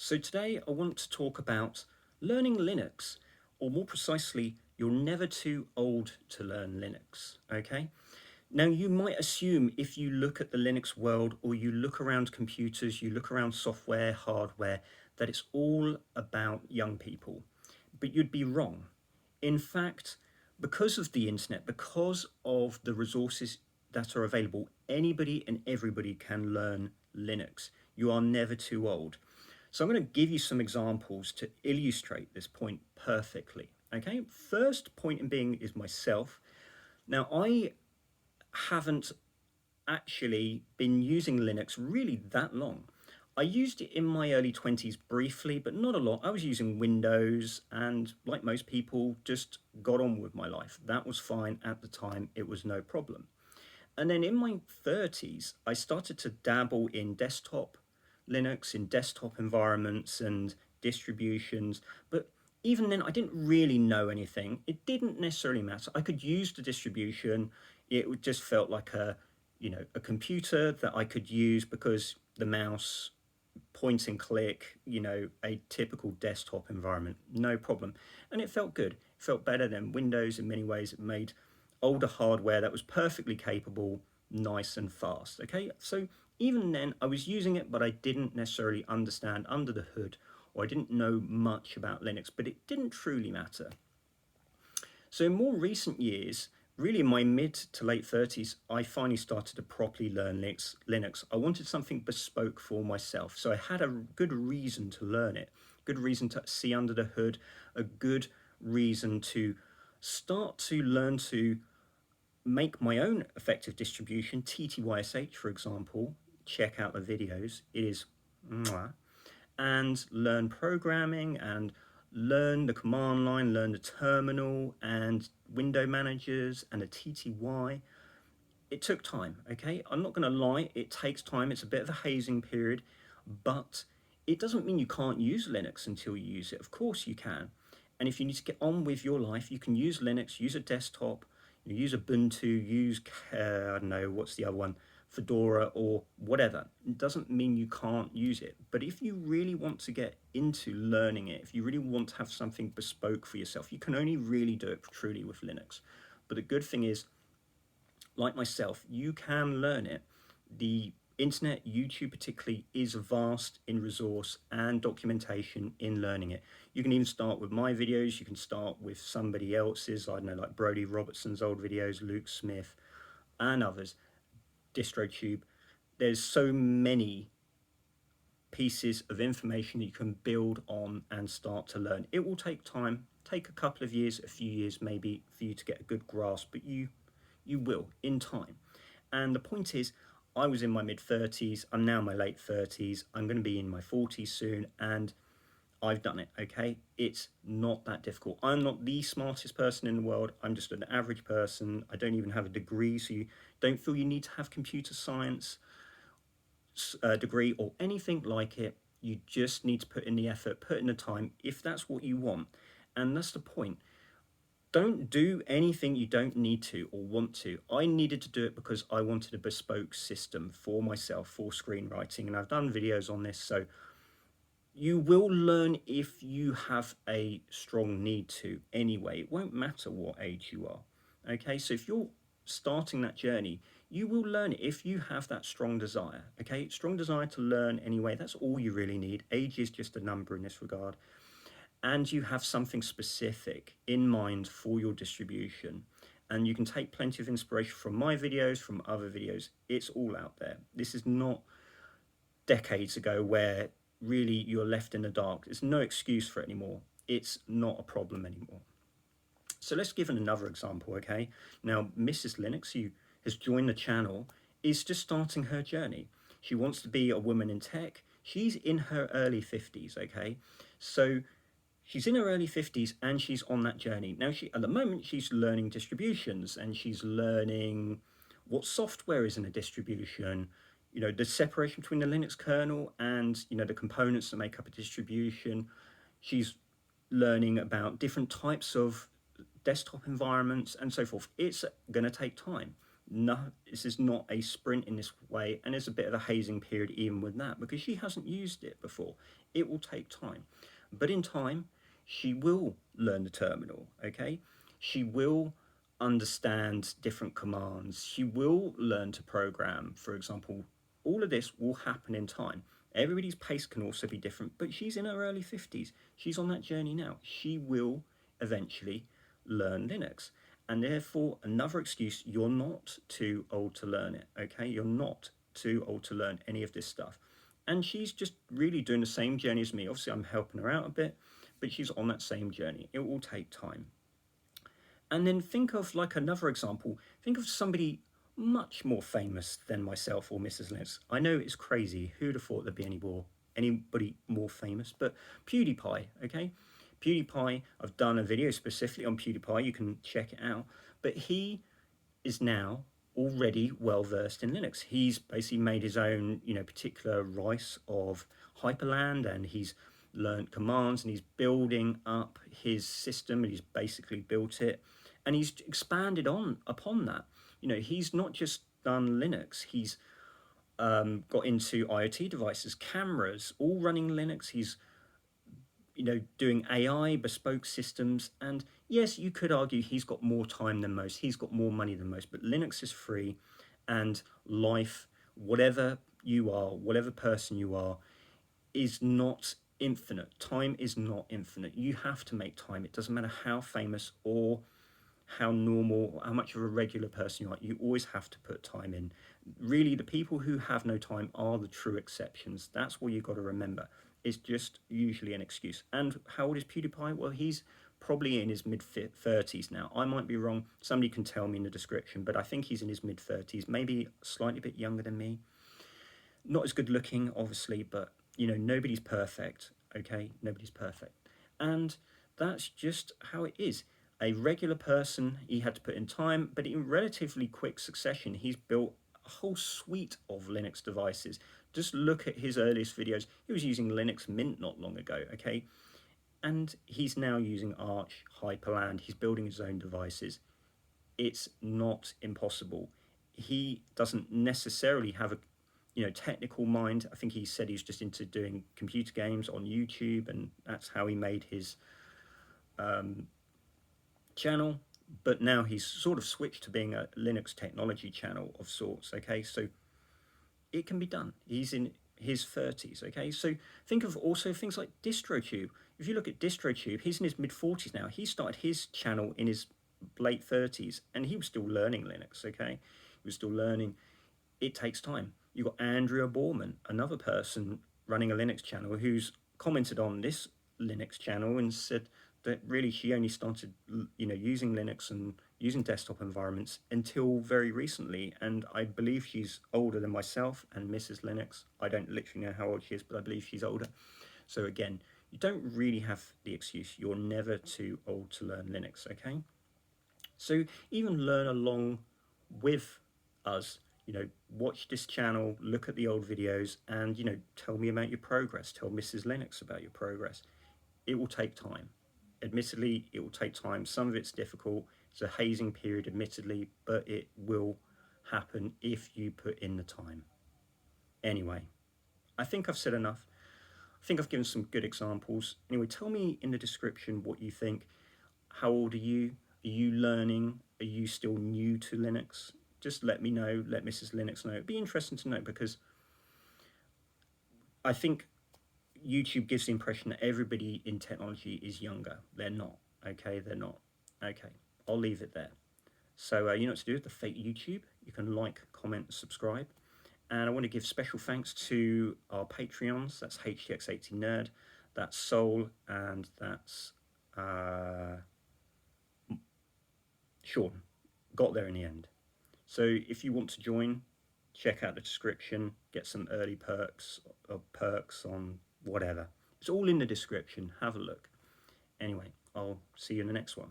So today I want to talk about learning Linux, or more precisely, you're never too old to learn Linux, okay? Now you might assume if you look at the Linux world or you look around computers, you look around software, hardware, that it's all about young people, but you'd be wrong. In fact, because of the internet, because of the resources that are available, anybody and everybody can learn Linux. You are never too old. So I'm going to give you some examples to illustrate this point perfectly. Okay, first point in being is myself. Now, I haven't actually been using Linux really that long. I used it in my early 20s briefly, but not a lot. I was using Windows and, like most people, just got on with my life. That was fine at the time, it was no problem. And then in my 30s, I started to dabble in desktop Linux, in desktop environments and distributions. But even then, I didn't really know anything. It didn't necessarily matter. I could use the distribution. It just felt like a computer that I could use because the mouse, point and click, a typical desktop environment, no problem. And it felt good. It felt better than Windows in many ways. It made older hardware that was perfectly capable, nice and fast. Okay, so even then I was using it, but I didn't necessarily understand under the hood, or I didn't know much about Linux, but it didn't truly matter. So in more recent years, really in my mid to late 30s, I finally started to properly learn Linux. I wanted something bespoke for myself. So I had a good reason to learn it, good reason to see under the hood, a good reason to start to learn to make my own effective distribution, TTYSH, for example. Check out the videos. It is mwah. And learn programming and learn the command line, learn the terminal and window managers and a TTY. It took time, okay? I'm not going to lie, it takes time. It's a bit of a hazing period, but it doesn't mean you can't use Linux until you use it. Of course you can. And if you need to get on with your life, you can use Linux, use a desktop, use Ubuntu, use, I don't know, what's the other one? Fedora or whatever. It doesn't mean you can't use it. But if you really want to get into learning it, if you really want to have something bespoke for yourself, you can only really do it truly with Linux. But the good thing is, like myself, you can learn it. The internet, YouTube particularly, is vast in resource and documentation in learning it. You can even start with my videos, you can start with somebody else's, I don't know, like Brody Robertson's old videos, Luke Smith, and others, DistroTube. There's so many pieces of information that you can build on and start to learn. It will take time, take a couple of years, a few years maybe, for you to get a good grasp, but you will in time. And the point is, I was in my mid-30s, I'm now in my late 30s, I'm going to be in my 40s soon, and I've done it, okay? It's not that difficult. I'm not the smartest person in the world, I'm just an average person. I don't even have a degree, so you don't feel you need to have computer science degree or anything like it. You just need to put in the effort, put in the time, if that's what you want. And that's the point. Don't do anything you don't need to or want to. I needed to do it because I wanted a bespoke system for myself for screenwriting, and I've done videos on this. So you will learn if you have a strong need to anyway. It won't matter what age you are. Okay, so if you're starting that journey, you will learn it if you have that strong desire. Okay, strong desire to learn anyway. That's all you really need. Age is just a number in this regard. And you have something specific in mind for your distribution. And you can take plenty of inspiration from my videos, from other videos. It's all out there. This is not decades ago where really you're left in the dark. There's no excuse for it anymore. It's not a problem anymore. So let's give another example, okay? Now, Mrs. Linux, who has joined the channel, is just starting her journey. She wants to be a woman in tech. She's in her early 50s, okay? So she's in her early 50s and she's on that journey. Now, at the moment, she's learning distributions and she's learning what software is in a distribution, the separation between the Linux kernel and, the components that make up a distribution. She's learning about different types of desktop environments and so forth. It's going to take time. no, this is not a sprint in this way, and there's a bit of a hazing period even with that because she hasn't used it before. It will take time, but in time she will learn the terminal, okay? She will understand different commands. She will learn to program, for example. All of this will happen in time. Everybody's pace can also be different, but she's in her early 50s. She's on that journey now. She will eventually learn Linux. And therefore, another excuse, you're not too old to learn it, okay? You're not too old to learn any of this stuff. And she's just really doing the same journey as me. Obviously, I'm helping her out a bit, but she's on that same journey. It will take time. And then think of like another example. Think of somebody much more famous than myself or Mrs. Linux. I know it's crazy. Who'd have thought there'd be anybody more famous? But PewDiePie, okay? PewDiePie, I've done a video specifically on PewDiePie. You can check it out. But he is now already well versed in Linux. He's basically made his own, particular rice of Hyperland, and he's learned commands, and he's building up his system, and he's basically built it, and he's expanded on upon that. He's not just done Linux. He's got into IoT devices, cameras, all running Linux. He's doing AI, bespoke systems, and yes, you could argue he's got more time than most, he's got more money than most, but Linux is free, and life, whatever you are, whatever person you are, is not infinite. Time is not infinite. You have to make time. It doesn't matter how famous or how normal or how much of a regular person you are, you always have to put time in. Really, the people who have no time are the true exceptions. That's what you've got to remember. It's just usually an excuse. And how old is PewDiePie? Well, he's probably in his mid-30s now. I might be wrong. Somebody can tell me in the description, but I think he's in his mid-30s, maybe slightly bit younger than me. Not as good looking, obviously, but, nobody's perfect, okay? Nobody's perfect. And that's just how it is. A regular person, he had to put in time, but in relatively quick succession, he's built a whole suite of Linux devices. Just look at his earliest videos. He was using Linux Mint not long ago, okay? And he's now using Arch, Hyperland. He's building his own devices. It's not impossible. He doesn't necessarily have a technical mind. I think he said he's just into doing computer games on YouTube, and that's how he made his channel. But now he's sort of switched to being a Linux technology channel of sorts, okay? So it can be done. He's in his 30s, okay? So think of also things like DistroTube. If you look at DistroTube, he's in his mid-40s now. He started his channel in his late 30s, and he was still learning Linux, okay? He was still learning. It takes time. You've got Andrea Borman, another person running a Linux channel, who's commented on this Linux channel and said that really she only started, using Linux and using desktop environments until very recently. And I believe she's older than myself and Mrs. Linux. I don't literally know how old she is, but I believe she's older. So again, you don't really have the excuse. You're never too old to learn Linux, okay? So even learn along with us. Watch this channel, look at the old videos, and, tell me about your progress. Tell Mrs. Linux about your progress. It will take time. Admittedly, it will take time. Some of it's difficult. It's a hazing period, admittedly, but it will happen if you put in the time. Anyway, I think I've said enough. I think I've given some good examples. Anyway, tell me in the description what you think. How old are you? Are you learning? Are you still new to Linux? Just let me know, let Mrs. Linux know. It'd be interesting to know, because I think YouTube gives the impression that everybody in technology is younger. They're not, okay? They're not. Okay, I'll leave it there. So you know what to do with the fake YouTube. You can like, comment, subscribe. And I want to give special thanks to our Patreons. That's HTX80Nerd, that's Soul, and that's Sean. Got there in the end. So if you want to join, check out the description, get some early perks or perks on whatever. It's all in the description. Have a look. Anyway, I'll see you in the next one.